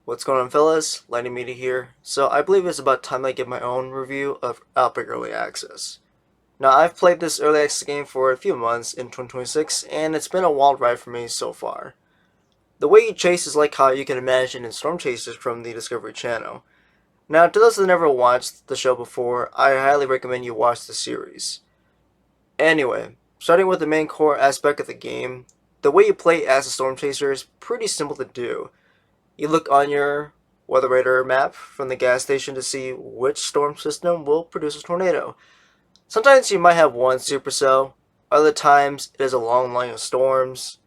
What's going on, fellas? Lightning Media here. So I believe it's about time I give my own review of OUTBRK Early Access. Now, I've played this Early Access game for a few months in 2026, and it's been a wild ride for me so far. The way you chase is like how you can imagine in Storm Chasers from the Discovery Channel. Now, to those that never watched the show before, I highly recommend you watch the series. Anyway, starting with the main core aspect of the game, the way you play as a Storm Chaser is pretty simple to do. You look on your weather radar map from the gas station to see which storm system will produce a tornado. Sometimes you might have one supercell, other times it is a long line of storms,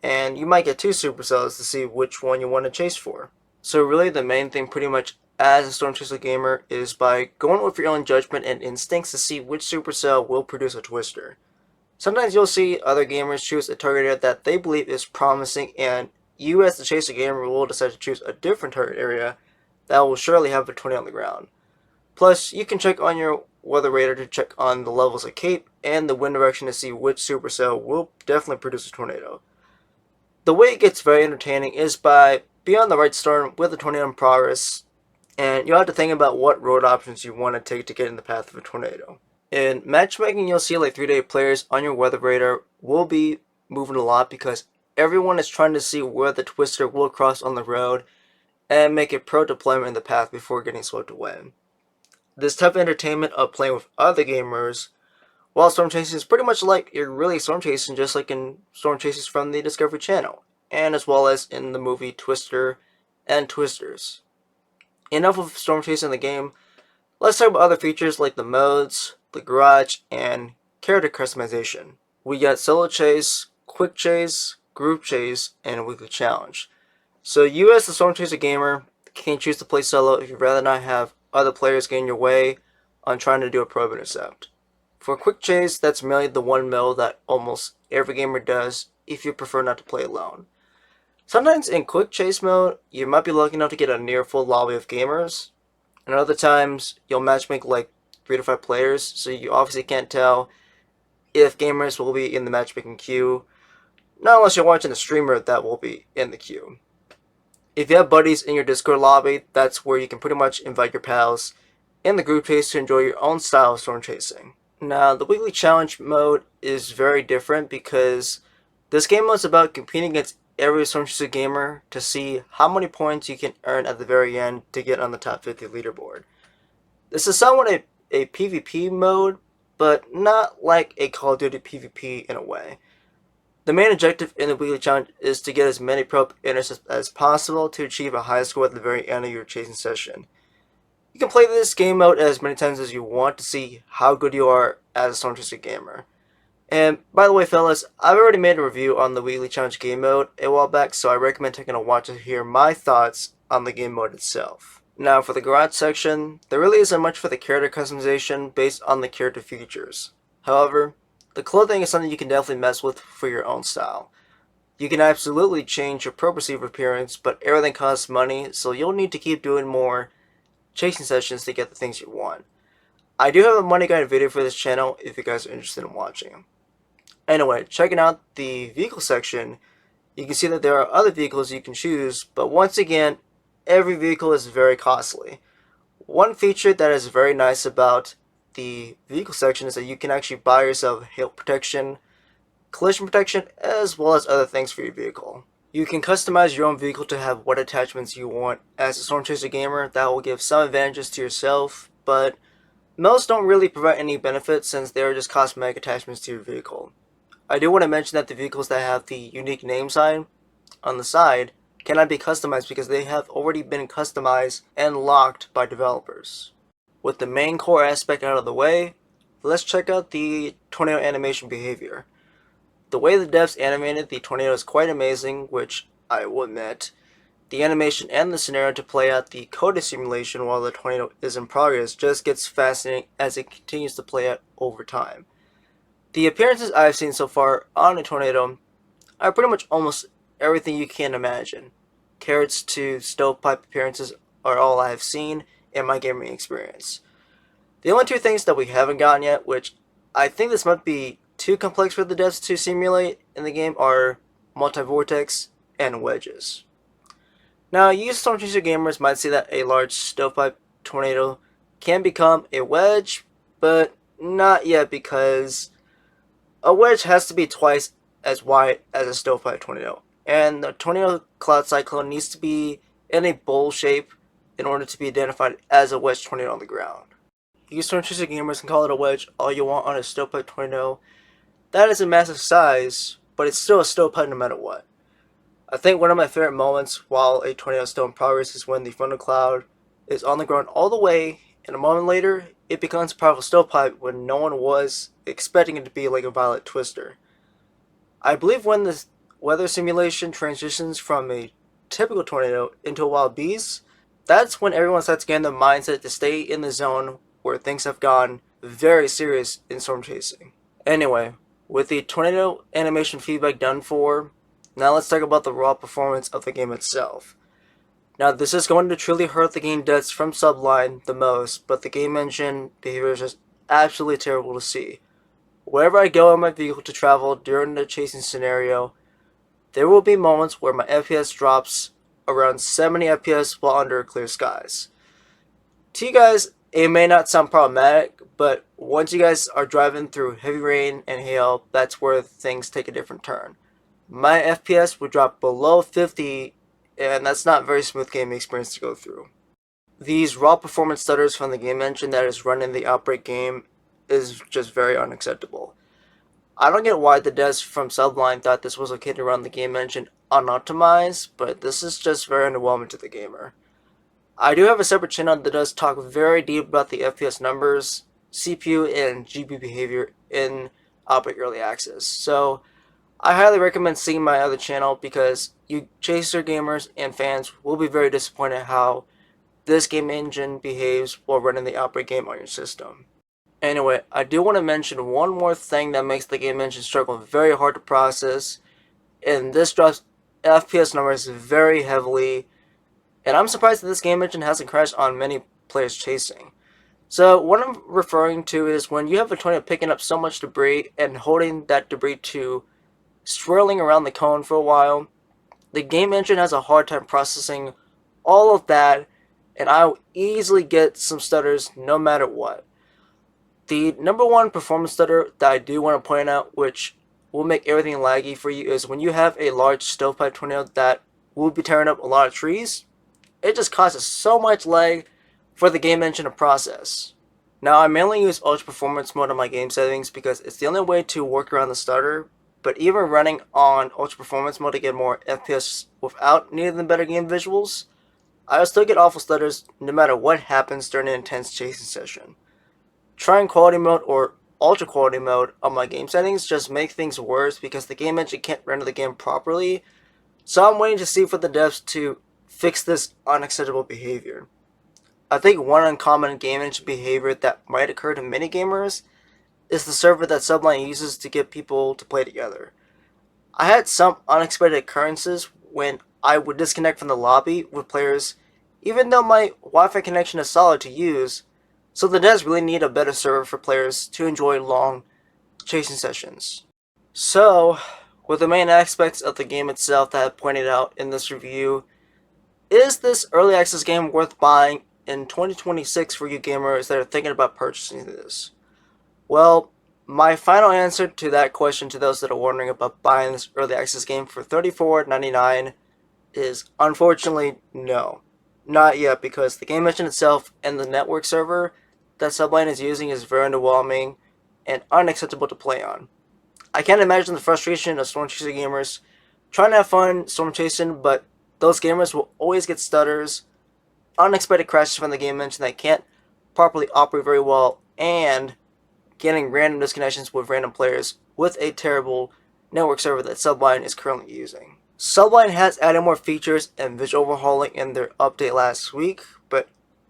and you might get two supercells to see which one you want to chase for. So really the main thing pretty much as a Storm Chaser gamer is by going with your own judgment and instincts to see which supercell will produce a twister. Sometimes you'll see other gamers choose a target area that they believe is promising, and you as the Chaser gamer will decide to choose a different target area that will surely have a tornado on the ground. Plus, you can check on your weather radar to check on the levels of cape and the wind direction to see which supercell will definitely produce a tornado. The way it gets very entertaining is by being on the right storm with a tornado in progress, and you'll have to think about what road options you want to take to get in the path of a tornado. In matchmaking, you'll see like 3-day players on your weather radar will be moving a lot because everyone is trying to see where the twister will cross on the road and make a pro deployment in the path before getting swept away. This type of entertainment of playing with other gamers while storm chasing is pretty much like you're really storm chasing, just like in storm chases from the Discovery Channel, and as well as in the movie Twister and Twisters. Enough of storm chasing in the game, let's talk about other features like the modes, the garage, and character customization. We got solo chase, quick chase, group chase, and a weekly challenge. So you as the Storm Chaser gamer can choose to play solo if you'd rather not have other players get in your way on trying to do a probe intercept. For quick chase, that's merely the one mode that almost every gamer does if you prefer not to play alone. Sometimes in quick chase mode, you might be lucky enough to get a near full lobby of gamers, and other times you'll matchmake like 3 to 5 players, so you obviously can't tell if gamers will be in the matchmaking queue, not unless you're watching a streamer that will be in the queue. If you have buddies in your Discord lobby, that's where you can pretty much invite your pals in the group chase to enjoy your own style of storm chasing. Now, the weekly challenge mode is very different because this game mode is about competing against every Storm Chaser gamer to see how many points you can earn at the very end to get on the top 50 leaderboard. This is somewhat a PvP mode, but not like a Call of Duty PvP in a way. The main objective in the weekly challenge is to get as many probe intercepts as possible to achieve a high score at the very end of your chasing session. You can play this game mode as many times as you want to see how good you are as a Storm Chaser gamer. And by the way, fellas, I've already made a review on the weekly challenge game mode a while back, so I recommend taking a watch to hear my thoughts on the game mode itself. Now for the garage section, there really isn't much for the character customization based on the character features. However, the clothing is something you can definitely mess with for your own style. You can absolutely change your pro perceived appearance, but everything costs money, so you'll need to keep doing more chasing sessions to get the things you want. I do have a money guide video for this channel if you guys are interested in watching. Anyway, checking out the vehicle section, you can see that there are other vehicles you can choose, but once again, every vehicle is very costly. One feature that is very nice about the vehicle section is that you can actually buy yourself hail protection, collision protection, as well as other things for your vehicle. You can customize your own vehicle to have what attachments you want as a Storm Chaser gamer. That will give some advantages to yourself, but most don't really provide any benefits since they are just cosmetic attachments to your vehicle. I do want to mention that the vehicles that have the unique name sign on the side cannot be customized because they have already been customized and locked by developers. With the main core aspect out of the way, let's check out the tornado animation behavior. The way the devs animated the tornado is quite amazing, which I will admit. The animation and the scenario to play out the coded simulation while the tornado is in progress just gets fascinating as it continues to play out over time. The appearances I've seen so far on a tornado are pretty much almost everything you can imagine. Carrots to stovepipe appearances are all I have seen in my gaming experience. The only two things that we haven't gotten yet, which I think this might be too complex for the devs to simulate in the game, are multi-vortex and wedges. Now, you Storm Chaser gamers might see that a large stovepipe tornado can become a wedge, but not yet, because a wedge has to be twice as wide as a stovepipe tornado, and the tornado cloud cyclone needs to be in a bowl shape in order to be identified as a wedge tornado on the ground. You Storm Chaser gamers can call it a wedge all you want on a stovepipe tornado. That is a massive size, but it's still a stovepipe no matter what. I think one of my favorite moments while a tornado is still in progress is when the thundercloud is on the ground all the way, and a moment later, it becomes a powerful stovepipe when no one was expecting it to be like a violet twister. I believe when the weather simulation transitions from a typical tornado into a wild beast, that's when everyone starts getting the mindset to stay in the zone where things have gone very serious in storm chasing. Anyway, with the tornado animation feedback done for, now let's talk about the raw performance of the game itself. Now this is going to truly hurt the game deaths from Subline the most, but the game engine behavior is just absolutely terrible to see. Wherever I go in my vehicle to travel during the chasing scenario, there will be moments where my FPS drops around 70 FPS while under clear skies. To you guys, it may not sound problematic, but once you guys are driving through heavy rain and hail, that's where things take a different turn. My FPS would drop below 50, and that's not a very smooth gaming experience to go through. These raw performance stutters from the game engine that is running the Outbreak game is just very unacceptable. I don't get why the devs from Subline thought this was okay to run the game engine unoptimized, but this is just very underwhelming to the gamer. I do have a separate channel that does talk very deep about the FPS numbers, CPU, and GPU behavior in OUTBRK Early Access, so I highly recommend seeing my other channel because you chaser gamers and fans will be very disappointed how this game engine behaves while running the Outbreak game on your system. Anyway, I do want to mention one more thing that makes the game engine struggle very hard to process, and this drops FPS numbers very heavily, and I'm surprised that this game engine hasn't crashed on many players chasing. So what I'm referring to is when you have a tornado picking up so much debris and holding that debris to swirling around the cone for a while, the game engine has a hard time processing all of that, and I'll easily get some stutters no matter what. The number one performance stutter that I do want to point out, which will make everything laggy for you, is when you have a large stovepipe tornado that will be tearing up a lot of trees. It just causes so much lag for the game engine to process. Now, I mainly use ultra performance mode on my game settings because it's the only way to work around the stutter, but even running on ultra performance mode to get more FPS without needing the better game visuals, I'll still get awful stutters no matter what happens during an intense chasing session. Trying quality mode or ultra quality mode on my game settings just make things worse because the game engine can't render the game properly, so I'm waiting to see for the devs to fix this unacceptable behavior. I think one uncommon game engine behavior that might occur to many gamers is the server that Subline uses to get people to play together. I had some unexpected occurrences when I would disconnect from the lobby with players even though my Wi-Fi connection is solid to use, so the devs really need a better server for players to enjoy long chasing sessions. So, with the main aspects of the game itself that I pointed out in this review, is this early access game worth buying in 2026 for you gamers that are thinking about purchasing this? Well, my final answer to that question to those that are wondering about buying this early access game for $34.99 is unfortunately no. Not yet, because the game engine itself and the network server that Subline is using is very underwhelming and unacceptable to play on. I can't imagine the frustration of storm chasing gamers trying to have fun storm chasing, but those gamers will always get stutters, unexpected crashes from the game engine that can't properly operate very well, and getting random disconnections with random players with a terrible network server that Subline is currently using. Subline has added more features and visual overhauling in their update last week, but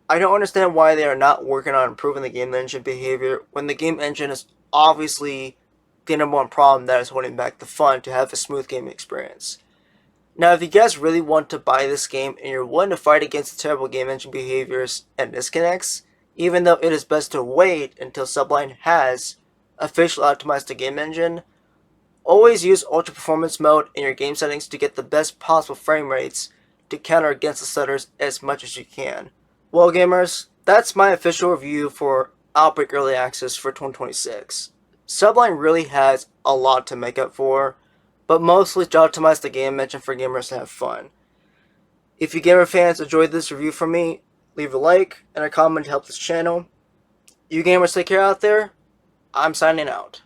I don't understand why they are not working on improving the game engine behavior when the game engine is obviously the number one problem that is holding back the fun to have a smooth game experience. Now, if you guys really want to buy this game and you're willing to fight against the terrible game engine behaviors and disconnects, even though it is best to wait until Sublime has officially optimized the game engine. Always use Ultra Performance mode in your game settings to get the best possible frame rates to counter against the stutters as much as you can. Well, gamers, that's my official review for OUTBRK Early Access for 2026. Sublime really has a lot to make up for, but mostly to optimize the game engine for gamers to have fun. If you gamer fans enjoyed this review from me, leave a like and a comment to help this channel. You gamers take care out there. I'm signing out.